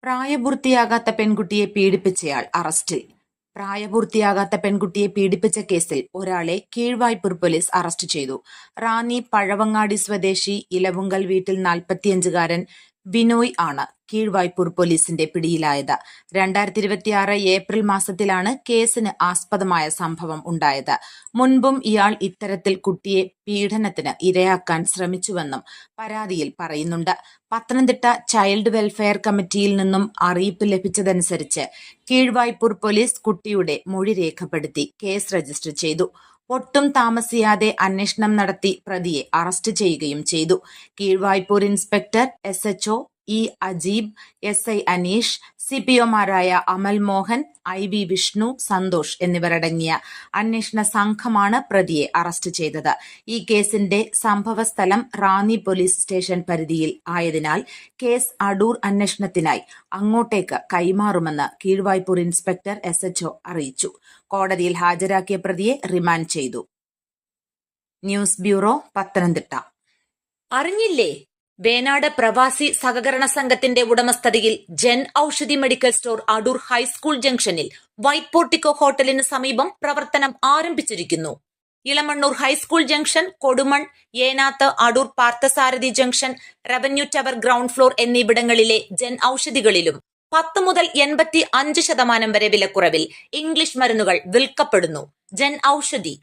പ്രായപൂർത്തിയാകാത്ത പെൺകുട്ടിയെ പീഡിപ്പിച്ചയാൾ അറസ്റ്റിൽ. പ്രായപൂർത്തിയാകാത്ത പെൺകുട്ടിയെ പീഡിപ്പിച്ച കേസിൽ ഒരാളെ കീഴ്വായ്പൂർ പോലീസ് അറസ്റ്റ് ചെയ്തു. റാന്നി പഴവങ്ങാടി സ്വദേശി ഇലവുങ്കൽ വീട്ടിൽ 45-കാരൻ ബിനോയ് ആണ് കീഴ്വായ്പൂർ പോലീസിന്റെ പിടിയിലായത്. 2026 ഏപ്രിൽ മാസത്തിലാണ് കേസിന് ആസ്പദമായ സംഭവം ഉണ്ടായത്. മുൻപും ഇയാൾ ഇത്തരത്തിൽ കുട്ടിയെ പീഡനത്തിന് ഇരയാക്കാൻ ശ്രമിച്ചുവെന്നും പരാതിയിൽ പറയുന്നുണ്ട്. പത്തനംതിട്ട ചൈൽഡ് വെൽഫെയർ കമ്മിറ്റിയിൽ നിന്നും അറിയിപ്പ് ലഭിച്ചതനുസരിച്ച് കീഴ്വായ്പൂർ പോലീസ് കുട്ടിയുടെ മൊഴി രേഖപ്പെടുത്തി കേസ് രജിസ്റ്റർ ചെയ്തു. ഒട്ടും താമസിയാതെ അന്വേഷണം നടത്തി പ്രതിയെ അറസ്റ്റ് ചെയ്യുകയും ചെയ്തു. Keezhvaipur inspector SHO E. Ajeeb, SI Aneesh, CPOമാരായ അമൽ മോഹൻ, IV വിഷ്ണു, സന്തോഷ് എന്നിവരടങ്ങിയ അന്വേഷണ സംഘമാണ് പ്രതിയെ അറസ്റ്റ് ചെയ്തത്. ഈ കേസിന്റെ സംഭവസ്ഥലം റാന്നി പോലീസ് സ്റ്റേഷൻ പരിധിയിൽ ആയതിനാൽ കേസ് അടൂർ അന്വേഷണത്തിനായി അങ്ങോട്ടേക്ക് കൈമാറുമെന്ന് കീഴ്വായ്പൂർ ഇൻസ്പെക്ടർ SHO അറിയിച്ചു. കോടതിയിൽ ഹാജരാക്കിയ പ്രതിയെ റിമാൻഡ് ചെയ്തു. News bureau, Pathanamthitta. അറിഞ്ഞില്ലേ? വേനാട് പ്രവാസി സഹകരണ സംഘത്തിന്റെ ഉടമസ്ഥതയിൽ Jan Aushadhi medical store Adoor high school ജംഗ്ഷനിൽ വൈറ്റ് പോർട്ടിക്കോ ഹോട്ടലിന് സമീപം പ്രവർത്തനം ആരംഭിച്ചിരിക്കുന്നു. Elamannoor high school junction, Kodumon, Enath, Adoor Parthasarathy junction, revenue tower ground floor എന്നിവിടങ്ങളിലെ ജൻ ഔഷധികളിലും 10 മുതൽ 85% വരെ വിലക്കുറവിൽ ഇംഗ്ലീഷ് മരുന്നുകൾ വിൽക്കപ്പെടുന്നു. ജൻ ഔഷധി.